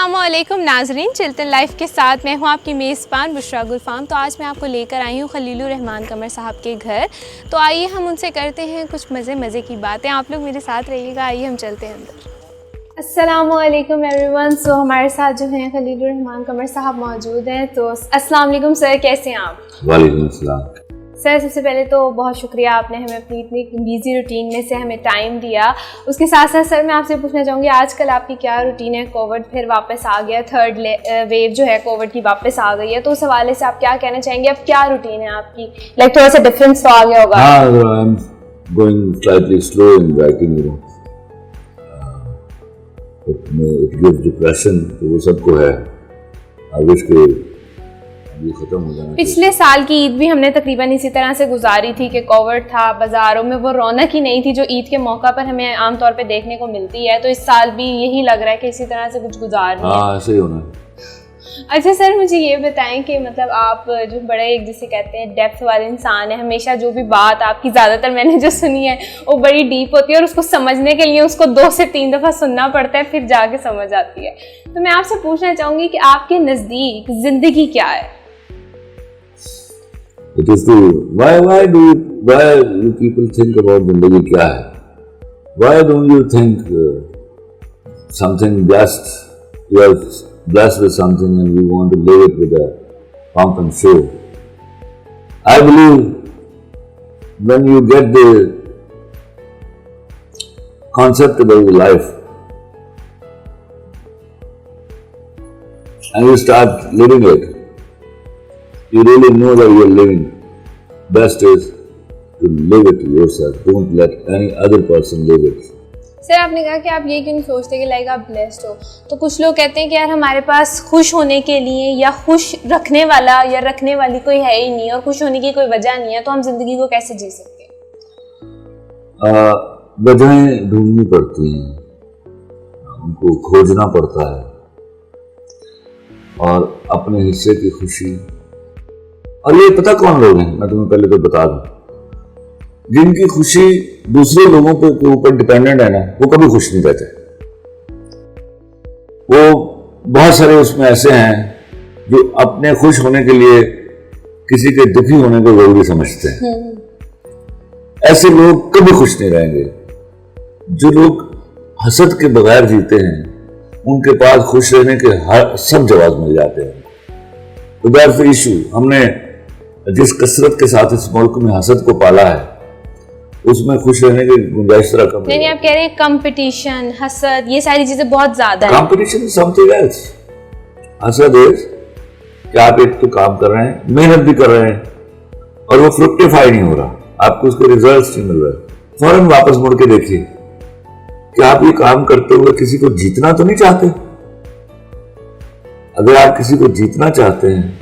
अस्सलामुअलैकुम नाजरीन, Chilton life के साथ मैं हूँ आपकी मेज़बान बुशरा गुलफाम। तो आज मैं आपको लेकर आई हूँ खलीलुर रहमान कमर साहब के घर। तो आइए हम उनसे करते हैं कुछ मज़े की बातें। आप लोग मेरे साथ रहिएगा, आइए हम चलते हैं अंदर। अस्सलामुअलैकुम एवरीवन। सो हमारे साथ जो हैं खलीलुर रहमान कमर साहब मौजूद हैं। तो अस्सलाम वालेकुम सर, कैसे हैं आप? वालेकुम अस्सलाम। सर सबसे पहले तो बहुत शुक्रिया, आपने हमें अपनी इतनी बिजी रूटीन में से हमें टाइम दिया। उसके साथ साथ सर मैं आपसे पूछना चाहूँगी, आजकल आपकी क्या रूटीन है? कोविड फिर वापस आ गया, थर्ड वेव जो है कोविड की वापस आ गई है, तो उस हवाले से आप क्या कहना चाहेंगे? अब क्या रूटीन है आपकी? लाइक थोड़ा सा डिफरेंस तो आ गया होगा। हाँ, I am going slightly slow in writing, you know, it gives depression, तो वो सबको है। आई विश के ये खत्म हो जाना। पिछले साल की ईद भी हमने तकरीबन इसी तरह से गुजारी थी कि कोविड था, बाजारों में वो रौनक ही नहीं थी जो ईद के मौका पर हमें आमतौर पे देखने को मिलती है। तो इस साल भी यही लग रहा है कि इसी तरह से कुछ गुजारना है। हाँ, ऐसे ही होना है। अच्छा सर, मुझे ये बताएं कि मतलब आप जो बड़े एक जिसे कहते हैं डेप्थ वाले इंसान है, हमेशा जो भी बात आपकी ज़्यादातर मैंने जो सुनी है वो बड़ी डीप होती है और उसको समझने के लिए उसको 2 से 3 दफ़ा सुनना पड़ता है, फिर जाके समझ आती है। तो मैं आपसे पूछना चाहूँगी कि आपके नज़दीक ज़िंदगी क्या है? It is the why you people think about जिंदगी क्या है? Why don't you think something blessed? You are blessed with something and you want to live it with a pump and show. I believe when you get the concept about your life and you start living it, you really know that you are living. Best is to live it yourself. Don't let any other person live it. Sir आपने कहा कि आप ये क्यों नहीं सोचते कि like आप ब्लेस्ड हो? तो कुछ लोग कहते हैं कि यार हमारे पास खुश होने के लिए या खुश रखने वाला या रखने वाली कोई है ही नहीं और खुश होने की कोई वजह नहीं है, तो हम जिंदगी को कैसे जी सकते हैं? वजहें ढूंढनी पड़ती हैं, उनको खोजना पड़ता है और अपने हिस्से की खुशी। और ये पता कौन लोग हैं, मैं तुम्हें पहले तो बता दूं, जिनकी खुशी दूसरे लोगों के ऊपर डिपेंडेंट है ना, वो कभी खुश नहीं रहते। वो बहुत सारे उसमें ऐसे हैं जो अपने खुश होने के लिए किसी के दुखी होने को जरूरी समझते हैं। ऐसे लोग कभी खुश नहीं रहेंगे। जो लोग हसद के बगैर जीते हैं, उनके पास खुश रहने के हर सब जवाब मिल जाते हैं। तो दैट्स द इशू। हमने जिस कसरत के साथ इस मुल्क में हसद को पाला है, उसमें खुश रहने की गुंजाइश तरह कम नहीं, आप कह रहे हैं कंपटीशन, हसद, ये सारी चीजें बहुत ज्यादा है। Competition is something else. हसद इज कि आप एक तो काम कर रहे हैं, मेहनत भी कर रहे हैं और वो फ्रुक्टिफाई नहीं हो रहा, आपको उसके रिजल्ट्स नहीं मिल रहे। फौरन वापस मुड़ के देखिए कि आप ये काम करते हुए किसी को जीतना तो नहीं चाहते। अगर आप किसी को जीतना चाहते हैं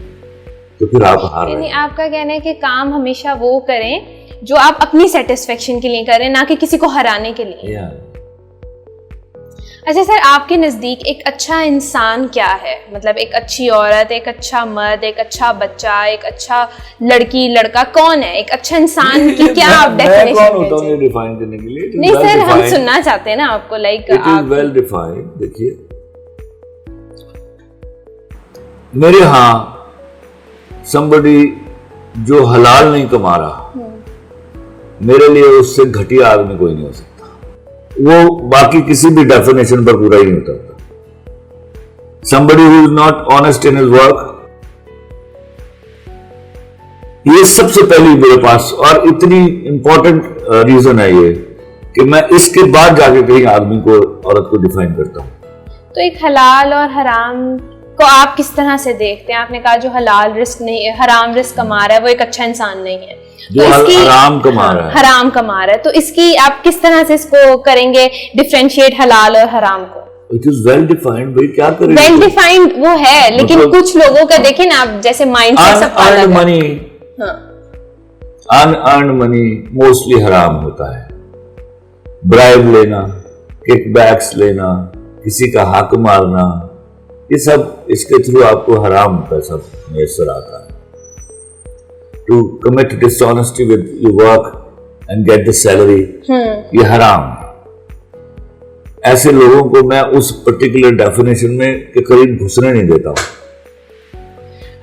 तो फिर आप हार रहे हैं। आपका कहना है कि काम हमेशा वो करें जो आप अपनी सेटिस्फेक्शन के लिए करें, ना कि किसी को हराने के लिए। अच्छा सर, आपके नज़दीक एक अच्छा इंसान क्या है? मतलब एक अच्छी औरत, एक अच्छा मर्द, एक अच्छा बच्चा, एक अच्छा लड़की लड़का, कौन है एक अच्छा इंसान की? क्या आप डेफिनेशन डिफाइन करने के लिए? नहीं सर, हम सुनना चाहते हैं ना आपको। लाइक आप वेल डिफाइंड। देखिए, मेरे यहाँ somebody जो हलाल नहीं कमा रहा, मेरे लिए उससे घटिया आदमी कोई नहीं हो सकता। वो बाकी किसी भी डेफिनेशन पर पूरा ही नहीं उतरता। somebody who is not honest in his work, ये सबसे पहली मेरे पास और इतनी इंपॉर्टेंट रीजन है ये कि मैं इसके बाद जाके कहीं आदमी को, औरत को डिफाइन करता हूँ। तो एक हलाल और हराम को आप किस तरह से देखते हैं? आपने कहा जो हलाल रिस्क नहीं, हराम रिस्क कमा रहा है वो एक अच्छा इंसान नहीं है। जो हराम कमा रहा है, हराम कमा रहा है, तो इसकी आप किस तरह से इसको करेंगे डिफरेंशिएट हलाल और हराम को? It is well defined. भाई क्या करेंगे? वेल डिफाइंड वो है, लेकिन मतलब कुछ लोगों का देखें ना आप, जैसे माइंडसेट सब अलग है। मनी, अनअर्न्ड मनी मोस्टली हराम होता है। ब्राइब लेना, किकबैक्स लेना, किसी का हक मारना, ये सब इसके थ्रू आपको हराम पैसा मैसर आता है। To commit dishonesty with your work and get the salary, ये हराम है। ऐसे लोगों को मैं उस पर्टिकुलर डेफिनेशन में के करीब घुसने नहीं देता हूँ।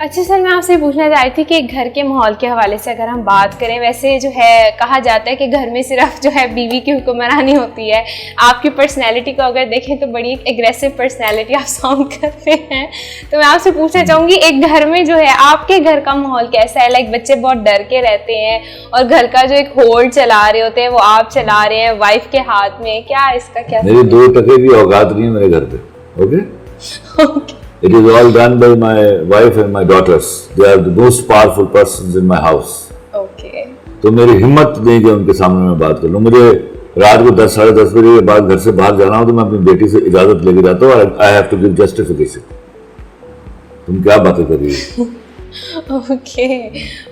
अच्छा सर, मैं आपसे पूछना चाह रही थी कि घर के माहौल के हवाले से अगर हम बात करें, वैसे जो है कहा जाता है कि घर में सिर्फ जो है बीवी की हुक्मरानी होती है। आपकी पर्सनैलिटी को अगर देखें तो बड़ी एग्रेसिव पर्सनैलिटी आप साउंड करते हैं। तो मैं आपसे पूछना चाहूँगी, एक घर में जो है आपके घर का माहौल कैसा है? लाइक बच्चे बहुत डर के रहते हैं और घर का जो एक होल्ड चला रहे होते हैं वो आप चला रहे हैं वाइफ के हाथ में, क्या इसका क्या? मेरी 2 टके भी औकात नहीं है मेरे घर पे। Okay It is all done by my wife and my daughters. They are the most powerful persons in my house. Okay. तो मेरी हिम्मत नहीं कि उनके सामने मैं बात कर लूँ। मुझे रात को 10 साढ़े 10 बजे के बाद घर से बाहर जाना हो तो मैं अपनी बेटी से इजाजत लेके जाता हूँ और I have to give justification. तुम क्या बातें कर रही हो?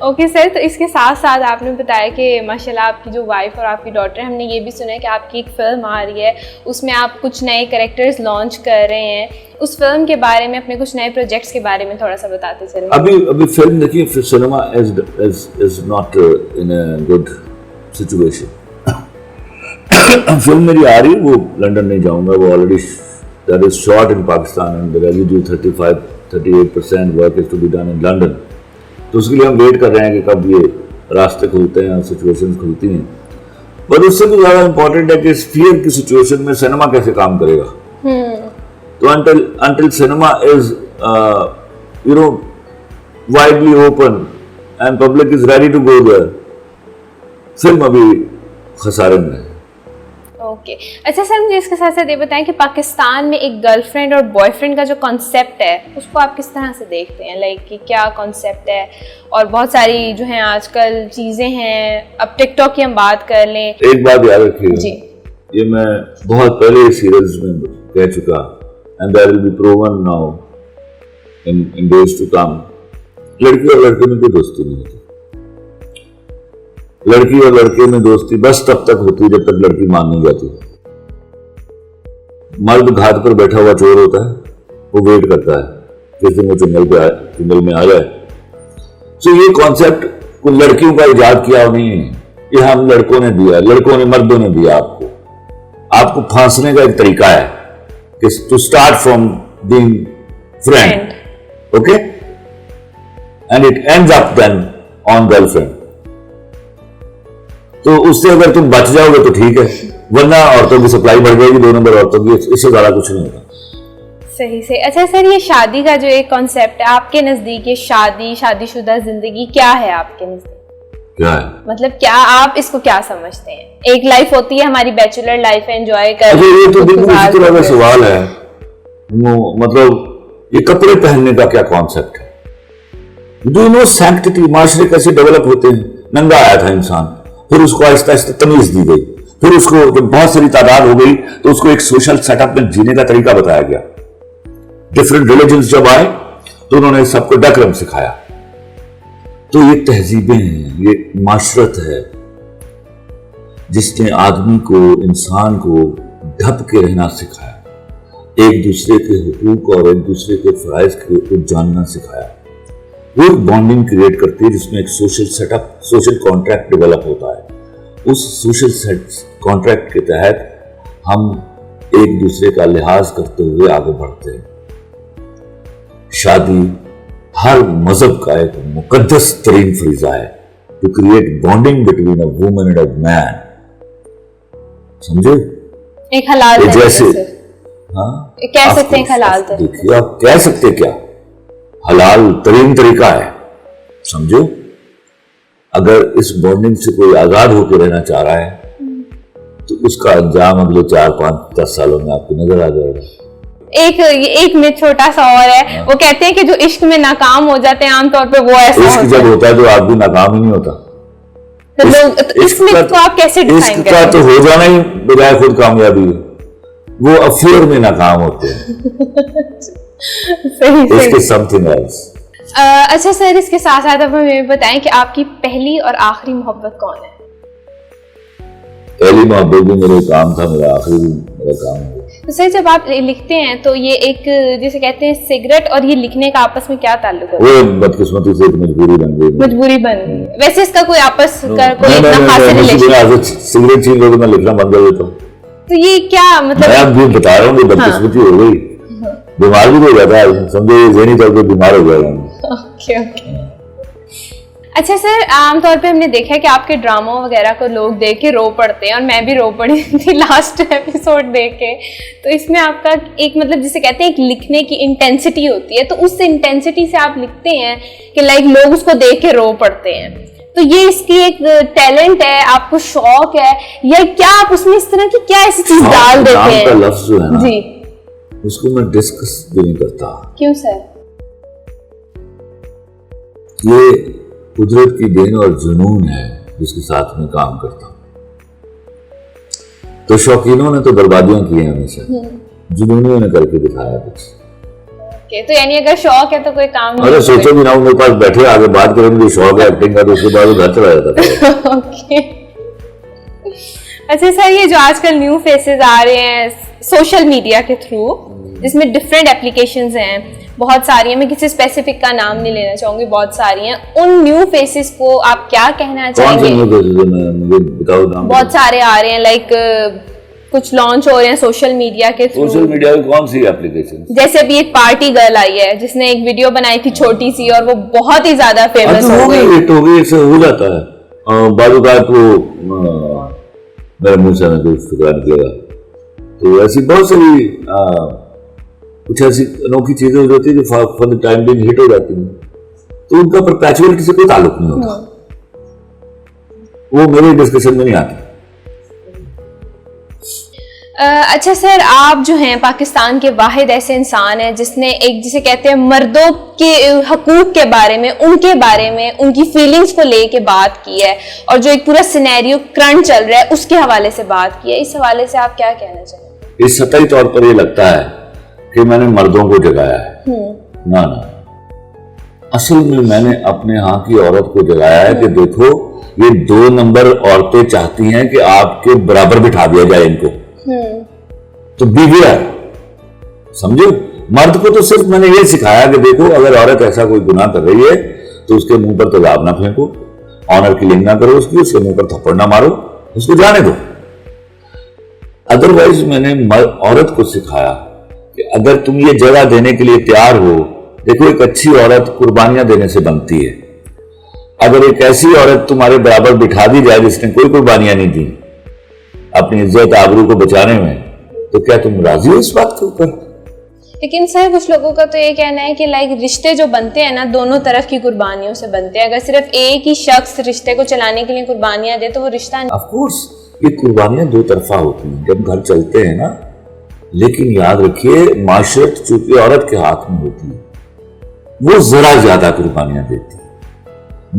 ओके सर, तो इसके साथ साथ आपने बताया कि माशाल्लाह आपकी जो वाइफ और आपकी डॉटर, हमने ये भी सुना है कि आपकी एक फ़िल्म आ रही है, उसमें आप कुछ नए कैरेक्टर्स लॉन्च कर रहे हैं। उस फिल्म के बारे में, अपने कुछ नए प्रोजेक्ट्स के बारे में थोड़ा सा बताते चलें। अभी फिल्म देखिए, cinema is not in a good situation. Film मेरी आ रही है, वो लंदन नहीं जाऊंगा, वो already that is shot in Pakistan and the residue 38% work is to be done in London. तो उसके लिए हम वेट कर रहे हैं कि कब ये रास्ते खुलते हैं और सिचुएशंस खुलती हैं। पर उससे भी ज़्यादा इम्पोर्टेंट है कि इस फियर की सिचुएशन में सिनेमा कैसे काम करेगा। तो until cinema is widely open and public is ready to go there, film अभी खसारे में है। ओके अच्छा सर, मुझे इसके साथ साथ ये बताएं कि पाकिस्तान में एक गर्लफ्रेंड और बॉयफ्रेंड का जो कॉन्सेप्ट है उसको आप किस तरह से देखते हैं? लाइक कि क्या कॉन्सेप्ट है? और बहुत सारी जो हैं आजकल चीज़ें हैं, अब टिकटॉक की हम बात कर लें। एक बात याद रखिएगा जी, ये मैं बहुत पहले सीरियल्स में कह चुका, and that will be proven now in days to come। लड़की और लड़के में कोई दोस्ती नहीं होती। लड़की और लड़के में दोस्ती बस तब तक होती है जब तक लड़की मान नहीं जाती। मर्द घाट पर बैठा हुआ चोर होता है, वो वेट करता है किस दिन वो चुंगल में आ जाए। तो ये कॉन्सेप्ट कोई लड़कियों का इजाद किया नहीं है, ये हम लड़कों ने दिया, लड़कों ने, मर्दों ने दिया आपको फांसने का एक तरीका है to start from being friend, okay, and it ends up then on girlfriend। तो उससे अगर तुम बच जाओगे तो ठीक है, वरना औरतों की सप्लाई बढ़ जाएगी, 2 नंबर औरतों की, इससे ज्यादा कुछ नहीं होगा। सही से। अच्छा सर, ये शादी का जो एक कॉन्सेप्ट है आपके नजदीक, ये शादीशुदा जिंदगी क्या है आपके नजदीक? क्या है मतलब क्या आप इसको क्या समझते हैं? एक लाइफ होती है हमारी, बैचलर लाइफ है, एंजॉय कर। अच्छा, ये तो बिल्कुल इसी तरह का सवाल है। मतलब ये कपड़े पहनने का क्या कॉन्सेप्ट है? Do you know sanctity? माशरे कैसे डेवलप होते हैं? नंगा आया था इंसान, फिर उसको आहिस्ता आहिस्ता तमीज दी गई, फिर उसको जब बहुत सारी तादाद हो गई तो उसको एक सोशल सेटअप में जीने का तरीका बताया गया। डिफरेंट रिलीजन्स जब आए तो उन्होंने सबको डेकोरम सिखाया। तो ये तहजीबें हैं, ये माशरत है जिसने आदमी को, इंसान को ढप के रहना सिखाया, एक दूसरे के हुकूक और एक दूसरे के फराइज को जानना सिखाया। वो एक बॉन्डिंग क्रिएट करती है जिसमें एक social setup, social contract develop होता है। उस सोशल कॉन्ट्रैक्ट के तहत हम एक दूसरे का लिहाज करते हुए आगे बढ़ते हैं। शादी हर मजहब का एक मुकद्दस तरीन फरीजा है, to create bonding between a woman and a man. समझे? एक हलाल जैसे हाँ, कह सकते हैं हलाल तरीका। देखिए, आप कह सकते क्या, हलाल तरीन तरीका है। समझो, अगर इस बॉन्डिंग से कोई आजाद होकर रहना चाह रहा है तो उसका अंजाम अगले 4, 5, 10 सालों में आपको नजर आ जाएगा। एक मिनट छोटा सा और है, वो कहते हैं कि जो इश्क में नाकाम हो जाते हैं आमतौर पे, वो ऐसा इश्क जब होता है तो आदमी नाकाम ही नहीं होता। तो लोग इश्क में तो आप कैसे डिफाइन करेंगे? इश्क का तो हो जाना ही बजाय खुद कामयाबी है, वो अफेयर में नाकाम होते हैं। सही इसके समथिंग एल्स। अच्छा सर, इसके साथ साथ आप हमें बताएं कि आपकी पहली और आखिरी मोहब्बत कौन है? पहली मोहब्बत भी मेरे काम था, मेरा आखिरी भी मेरा काम है। तो सर, जब आप लिखते हैं तो ये एक, जैसे कहते हैं, सिगरेट और ये लिखने का आपस में क्या ताल्लुक है? वो बदकिस्मती से एक मजबूरी बन गई। मजबूरी बन गई। वैसे इसका कोई आपस का कोई इतना खास रिलेशन? सिगरेट छीन लो तो मैं लिखना बंद कर देता हूँ। तो ये क्या मतलब? मैं अब भी बता रहा हूँ कि बदकिस्मती हो गई, बीमार भी हो जाता है, समझो ये जहनी तौर पर बीमार हो जाएगा। Okay okay. अच्छा सर, आमतौर पे हमने देखा है कि आपके ड्रामा वगैरह को लोग देख के रो पड़ते हैं, और मैं भी रो पड़ी थी लास्ट एपिसोड देख के। तो इसमें आपका एक मतलब जिसे कहते हैं एक लिखने की इंटेंसिटी होती है, तो उस इंटेंसिटी से आप लिखते हैं कि लाइक लोग उसको देख के रो पड़ते हैं। तो ये इसकी एक टैलेंट है, आपको शौक है, या क्या आप उसमें इस तरह की क्या ऐसी चीज डाल देते हैं? का लफ्ज जो है ना, जी, उसको मैं डिस्कस भी नहीं करता। क्यों सर? ये कुदरत की देन और जुनून है जिसके साथ में काम करता हूं। तो शौकीनों ने तो बर्बादियां की हैं हमेशा, जुनूनियों ने करके दिखाया कुछ। तो यानी अगर शौक है तो कोई काम नहीं। अरे सोचो भी ना, मेरे पास बैठे आगे बात करेंगे, जो शौक है एक्टिंग का, तो उसके बाद वो घर चला जाता था। ओके। अच्छा सर, ये जो आजकल न्यू फेसेस आ रहे हैं सोशल मीडिया के थ्रू, जिसमें डिफरेंट एप्लीकेशंस हैं, बहुत सारी हैं, मैं किसी स्पेसिफिक का नाम नहीं लेना चाहूंगी, बहुत सारी हैं, उन न्यू फेसेस को आप क्या कहना चाहेंगे? कौन से न्यू फेसेस? मुझे बताओ नाम। बहुत सारे आ रहे हैं, लाइक कुछ लॉन्च हो रहे हैं सोशल मीडिया के थ्रू। सोशल मीडिया की कौन सी एप्लीकेशन? जैसे अभी एक पार्टी गर्ल आई है जिसने एक वीडियो बनाई थी छोटी सी, और वो बहुत ही ज्यादा फेमस हो गई। हिट हो गई, इससे हो जाता है। बाजूकात वो मेरे मुंह से कुछ फिक्र किया, तो ऐसी बहुत सारी कुछ ऐसी अनोखी चीजें हो जाती है जो for the time being hit हो जाती हैं, तो उनका परपेचुअलिटी से कोई ताल्लुक नहीं होता, वो मेरे डिस्कशन में नहीं आती। अच्छा सर, आप जो हैं पाकिस्तान के वाहिद ऐसे इंसान हैं जिसने एक जिसे कहते हैं मर्दों के हकूक के बारे में, उनके बारे में, उनकी फीलिंग्स को लेके बात की है, और जो एक पूरा सिनेरियो करंट चल रहा है उसके हवाले से बात की है। इस हवाले से आप क्या कहना चाहेंगे? इस सतही तौर पर ये लगता है कि मैंने मर्दों को जगाया है, ना ना, असल में मैंने अपने यहाँ की औरत को जगाया है कि देखो ये 2 नंबर औरतें चाहती हैं कि आपके बराबर बिठा दिया जाए इनको, तो बिगड़ा, समझो। मर्द को तो सिर्फ मैंने ये सिखाया कि देखो अगर औरत ऐसा कोई गुनाह कर रही है तो उसके मुंह पर तेजाब ना फेंको, ऑनर किलिंग ना करो उसकी, उसके मुंह पर थप्पड़ ना मारो, उसको जाने दो। अदरवाइज मैंने औरत को सिखाया कि अगर तुम ये जगह देने के लिए तैयार हो, देखो एक अच्छी औरत कुर्बानियां देने से बनती है। अगर एक ऐसी औरत तुम्हारे बराबर बिठा दी जाए जिसने कोई कुर्बानियां नहीं दी अपनी इज्जत आबरू को बचाने में, तो क्या तुम राजी हो इस बात के ऊपर? लेकिन सर कुछ लोगों का तो ये कहना है कि लाइक रिश्ते जो बनते हैं ना, दोनों तरफ की कुर्बानियों से बनते हैं। अगर सिर्फ एक ही शख्स रिश्ते को चलाने के लिए कुर्बानियां दे तो वो रिश्ता नहीं। ऑफ कोर्स ये कुर्बानियां 2 तरफा होती हैं जब घर चलते हैं ना, लेकिन याद रखिए माशरत चूंकि औरत के हाथ में होती है, वो जरा ज्यादा कुर्बानियां देती है।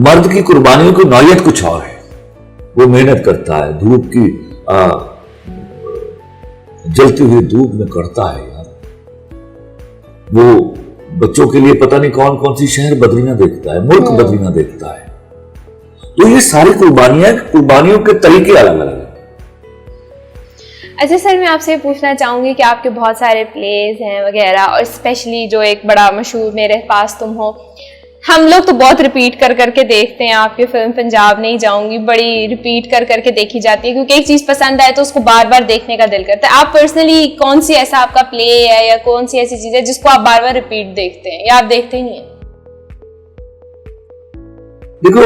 मर्द की कुर्बानियों की नौयत कुछ और है, वो मेहनत करता है, धूप की जलती हुई धूप में करता है यार, वो बच्चों के लिए पता नहीं कौन कौन सी शहर बदलियां देखता है, मुल्क बदलियां देखता है। तो ये सारी कुर्बानियों के तरीके अलग अलग हैं। अच्छा सर, मैं आपसे पूछना चाहूंगी कि आपके बहुत सारे प्लेज हैं वगैरह, और स्पेशली जो एक बड़ा मशहूर मेरे पास तुम हो, हम लोग तो बहुत रिपीट कर करके देखते हैं आपकी फिल्म पंजाब नहीं जाऊंगी, बड़ी रिपीट कर करके देखी जाती है क्योंकि एक चीज पसंद आए तो उसको बार बार देखने का दिल करता है। आप पर्सनली कौन सी ऐसा आपका प्ले है या कौन सी ऐसी चीज है जिसको आप बार बार रिपीट देखते हैं, या आप देखते ही नहीं है? देखो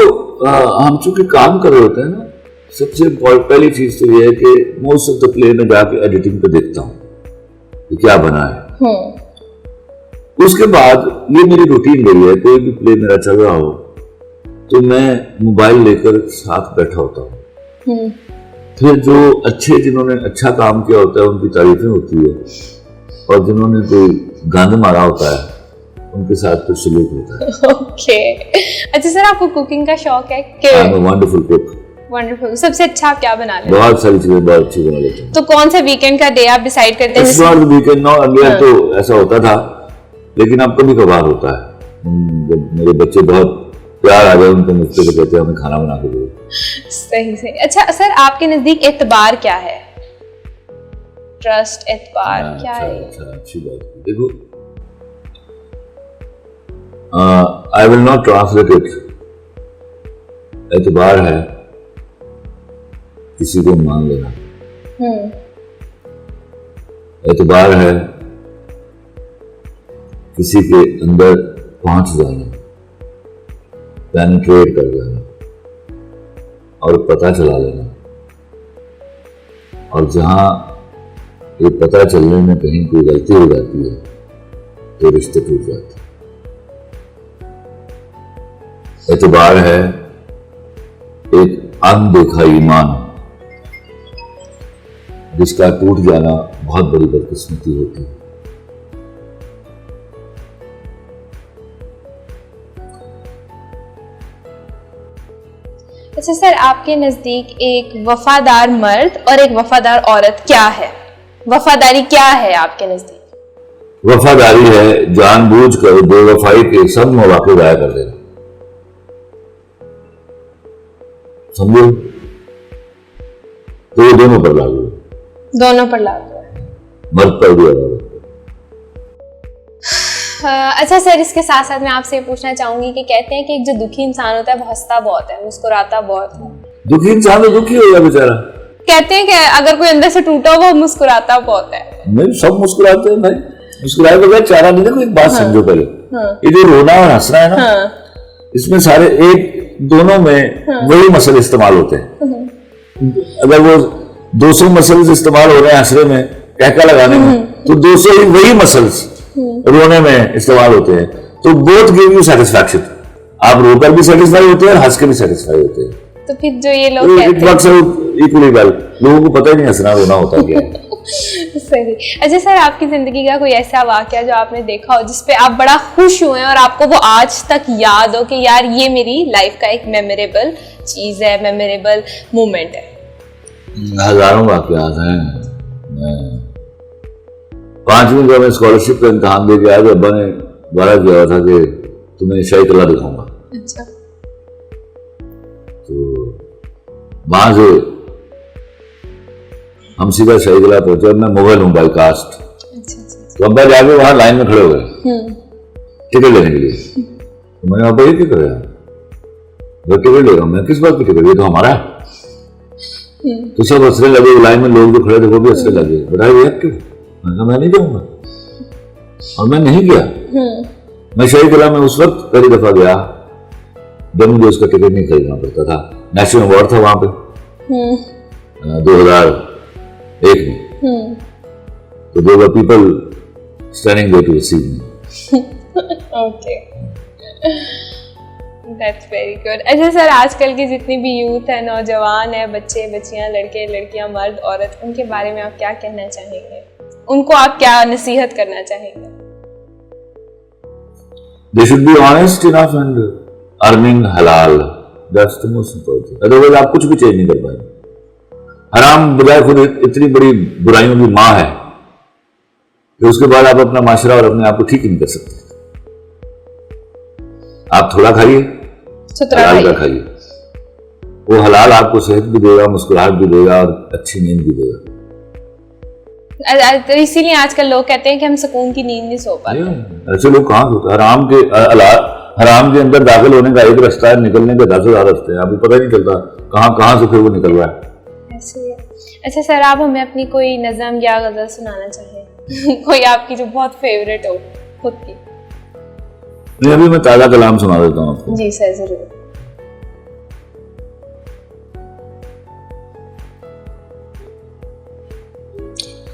हम चूंकि काम कर रहे होते हैं ना, सबसे पहली चीज तो ये है कि मोस्ट ऑफ द प्ले में जाके एडिटिंग पे देखता हूँ कि क्या बना है। उसके बाद ये मेरी रूटीन रही है, कोई भी प्ले मेरा चल रहा हो तो मैं मोबाइल लेकर साथ बैठा होता हूँ, फिर जो अच्छे जिन्होंने अच्छा काम किया होता है उनकी तारीफें होती है, और जिन्होंने कोई गंद मारा होता है उनके साथ फिर सलूक होता है। ओके। अच्छा सर, आपको कुकिंग का शौक है? I am a wonderful cook. Wonderful. सबसे अच्छा आप क्या बना लेते हैं? बहुत सारी चीजें बहुत अच्छी बना लेते हैं। तो कौन सा वीकेंड का डे आप डिसाइड करते हैं? इस बार वीकेंड ना, अर्लियर तो ऐसा होता था, लेकिन अब कभी कभार होता है। जब मेरे बच्चे बहुत प्यार आ जाए उनको मुझसे, तो कहते हैं हमें खाना बना के दो। सही सही। अच्छा सर, आपके नजदीक एतबार क्या है? ट्रस्ट, एतबार क्या है? अच्छा, अच्छी बात। देखो, I will not translate it. एतबार है किसी को मान लेना, एतबार है किसी के अंदर पहुंच जाना, पेनिट्रेट कर जाना और पता चला लेना, और जहां ये पता चलने में कहीं कोई गलती हो जाती है तो रिश्ते टूट जाते हैं। एतबार है एक अनदेखा ईमान जिसका टूट जाना बहुत बड़ी बदकिस्मती होती है। अच्छा सर, आपके नज़दीक एक वफादार मर्द और एक वफादार औरत क्या है? वफादारी क्या है आपके नज़दीक? वफादारी है जानबूझकर बेवफाई के सब मौके जाया कर देना। समझो? तो ये दोनों पर लागू है। दोनों पर लागू है, मर्द पर भी औरत पर। अच्छा सर, इसके साथ साथ मैं आपसे ये पूछना चाहूंगी कि कहते हैं कि एक जो दुखी इंसान होता है वो हंसता बहुत है, मुस्कुराता बहुत है। दुखी इंसान तो दुखी होगा बेचारा। कहते हैं कि अगर कोई अंदर से टूटा हो वो मुस्कुराता बहुत है। नहीं, सब मुस्कुराते हैं भाई, मुस्कुराए बगैर चारा नहीं। देखो एक बात समझो पहले, ये जो रोना और हंसना है ना, इसमें सारे एक दोनों में वही मसल इस्तेमाल होते हैं। अगर वो 200 मसल्स इस्तेमाल हो रहे हैं हंसने में, कहका लगाने में, तो 200 ही वही मसल्स रोने में इस्तेमाल होते हैं। तो बोथ गिव यू सेटिस्फैक्शन। आप रोकर भी सेटिस्फाई होते हैं और हंस के भी सेटिस्फाई होते हैं। तो फिर जो ये लोग कहते हैं इक्वली वेल, लोगों को पता ही नहीं हंसना रोना होता क्या है। सही। अच्छा सर, आपकी जिंदगी का कोई ऐसा वाकया जो आपने देखा हो जिसपे आप बड़ा खुश हुए और आपको वो आज तक याद हो कि यार ये मेरी लाइफ का एक मेमोरेबल चीज है, मेमोरेबल मोमेंट है? हजारों वाकयात हैं। 5वीं का मैं स्कॉलरशिप का इम्तहान दे के आया तो अब्बा ने वादा किया हुआ था कि तुम्हें शाही कला दिखाऊंगा। अच्छा। तो वहां से हम सीधा शाही कला पहुंचे। मैं मुगल हूँ बाई कास्ट। अच्छा। तो अब्बा जाके वहां लाइन में खड़े हो गए टिकट लेने के लिए। तो मैंने अब्बा ये क्यों कर रहे हैं? वो टिकट लेगा। मैं किस बात की टिकट? ये तो हमारा है। तो सब हंसने लगे, लाइन में लोग जो खड़े थे वो भी हंसने लगे। बेटा ये क्यों? मैंने कहा मैं नहीं दूंगा, और मैं नहीं गया। मैं शाही कला में उस वक्त पहली दफा गया जब मुझे उसका टिकट नहीं खरीदना पड़ता था। नेशनल अवार्ड था वहां पे 2001 में। तो there were people standing there to receive me. Okay, that's very good. अच्छा सर, आजकल की जितनी भी यूथ है, नौजवान है, बच्चे बच्चियां, लड़के लड़कियां, मर्द औरत, उनके बारे में आप क्या कहना चाहेंगे? उनको आप क्या नसीहत करना चाहेंगे? They should be honest enough and earning halal. That's the most important thing. Otherwise आप कुछ भी चेंज नहीं कर पाएंगे। हराम बजाय खुद इतनी बड़ी बुराइयों की माँ है कि उसके बाद आप अपना माशरा और अपने आप को ठीक नहीं कर सकते। आप थोड़ा खाइए, हलाल का खाइए। वो हलाल आपको सेहत भी देगा, मुस्कुराहट भी देगा और अच्छी नींद भी देगा। तो इसीलिए आजकल लोग कहते हैं कि हम सुकून की नींद नहीं सो पाते। ऐसे लोग कहाँ सोते? हराम के अंदर दाखिल होने का एक रास्ता है, निकलने के 10,000 रास्ते हैं। आपको पता ही नहीं चलता कहाँ से फिर वो निकल रहा है। ऐसे ही है। अच्छा सर, आप हमें अपनी कोई नज़म या गजल सुनाना चाहें? कोई आपकी जो बहुत फेवरेट हो खुद की? नहीं, अभी मैं ताज़ा कलाम सुना देता हूँ आपको। जी सर, जरूर।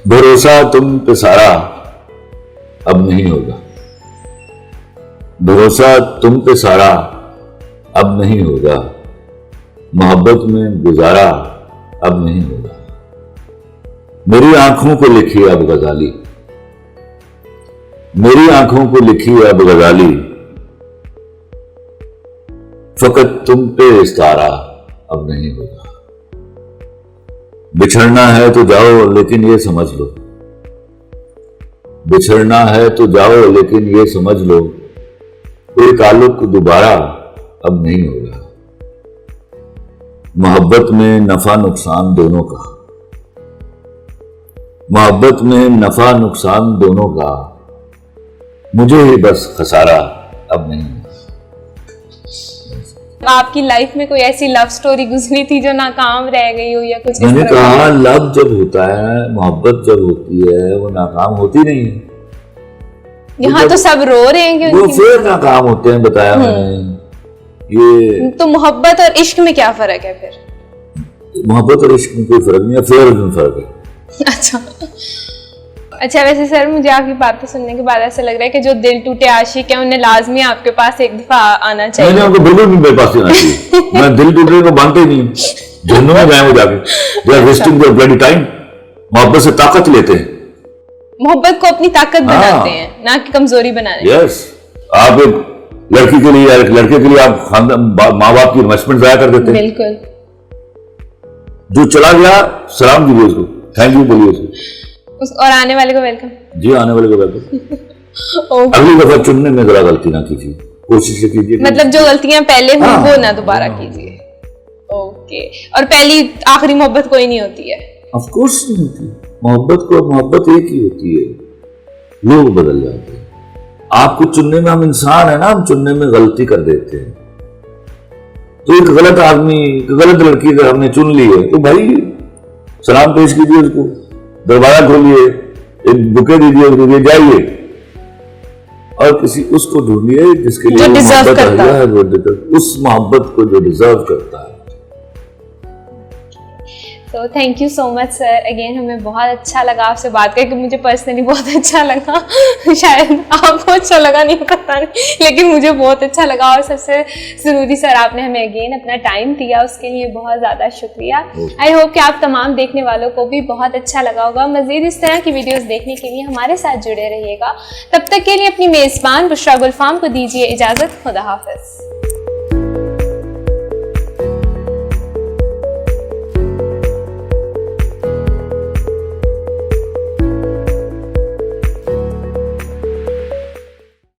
भरोसा तुम पे सारा अब नहीं होगा। भरोसा तुम पे सारा अब नहीं होगा। मोहब्बत में गुजारा अब नहीं होगा। मेरी आंखों को लिखी अब गजाली, मेरी आंखों को लिखी अब गजाली। फकत तुम पे इस्तारा अब नहीं होगा। बिछड़ना है तो जाओ लेकिन ये समझ लो, बिछड़ना है तो जाओ लेकिन ये समझ लो, कोई ताल्लुक दोबारा अब नहीं होगा। मोहब्बत में नफा नुकसान दोनों का, मोहब्बत में नफा नुकसान दोनों का, मुझे ही बस खसारा अब नहीं होगा। आपकी लाइफ में कोई ऐसी लव स्टोरी गुजरी थी जो नाकाम रह गई हो या कुछ? मैंने कहा लव जब होता है, मोहब्बत जब होती है, वो नाकाम होती नहीं है। यहाँ तो सब रो रहे हैं कि वो फिर नाकाम होते हैं, बताया मैंने। ये तो मोहब्बत और इश्क में क्या फर्क है फिर? मोहब्बत और इश्क में कोई फर्क नहीं है, फेयर में फर्क है। अच्छा वैसे सर, मुझे आपकी बातें सुनने के बाद ऐसा लग रहा है कि जो दिल टूटे आशिक है उन्हें लाजमी आपके पास एक दफा आना चाहिए। मैंने उनको बिल्कुल भी मेरे पास नहीं आना चाहिए। मैं दिल टूटने को मानते ही नहीं, जहन्नुम में जाए वो जाके। They are wasting their bloody time. मोहब्बत से ताकत लेते हैं, मोहब्बत को अपनी ताकत बनाते हैं, ना कि कमजोरी बनाने। यस, आप एक लड़की के लिए या एक लड़के के लिए आप खानदान माँ बाप की इन्वेस्टमेंट जाया कर देते हैं। बिल्कुल। जो चला गया सलाम दीजिए उसको, थैंक यू बोलिए उसको, और आने वाले को वेलकम। जी आने वाले को वेलकम। अगली दफा चुनने में जरा गलती ना कीजिए, कोशिश कीजिए मतलब जो गलतियां पहले हुई वो ना दोबारा कीजिए। ओके। और पहली आखिरी मोहब्बत कोई नहीं होती है? ऑफ कोर्स नहीं होती। मोहब्बत एक ही होती है, लोग बदल जाते हैं। आपको चुनने में, हम इंसान है ना, हम चुनने में गलती कर देते हैं। तो एक गलत आदमी, गलत लड़की अगर हमने चुन ली है तो भाई सलाम पेश कीजिए उसको, दरवाजा खोलिए, एक बुके दीजिए उसको, जाइए और किसी उसको ढूंढिए जिसके लिए मोहब्बत है, उस मोहब्बत को जो डिजर्व करता है। तो thank you so much sir again, हमें बहुत अच्छा लगा आपसे बात करके। मुझे पर्सनली बहुत अच्छा लगा, शायद आपको अच्छा लगा नहीं पता नहीं, लेकिन मुझे बहुत अच्छा लगा। और सबसे ज़रूरी सर, आपने हमें अगेन अपना टाइम दिया, उसके लिए बहुत ज़्यादा शुक्रिया। आई होप कि आप तमाम देखने वालों को भी बहुत अच्छा लगा होगा। मज़ीद इस तरह की वीडियोज़ देखने के लिए हमारे साथ जुड़े रहिएगा। तब तक के लिए अपनी मेज़बान बुशरा गुलफाम को दीजिए इजाज़त। खुदा हाफ़िज़।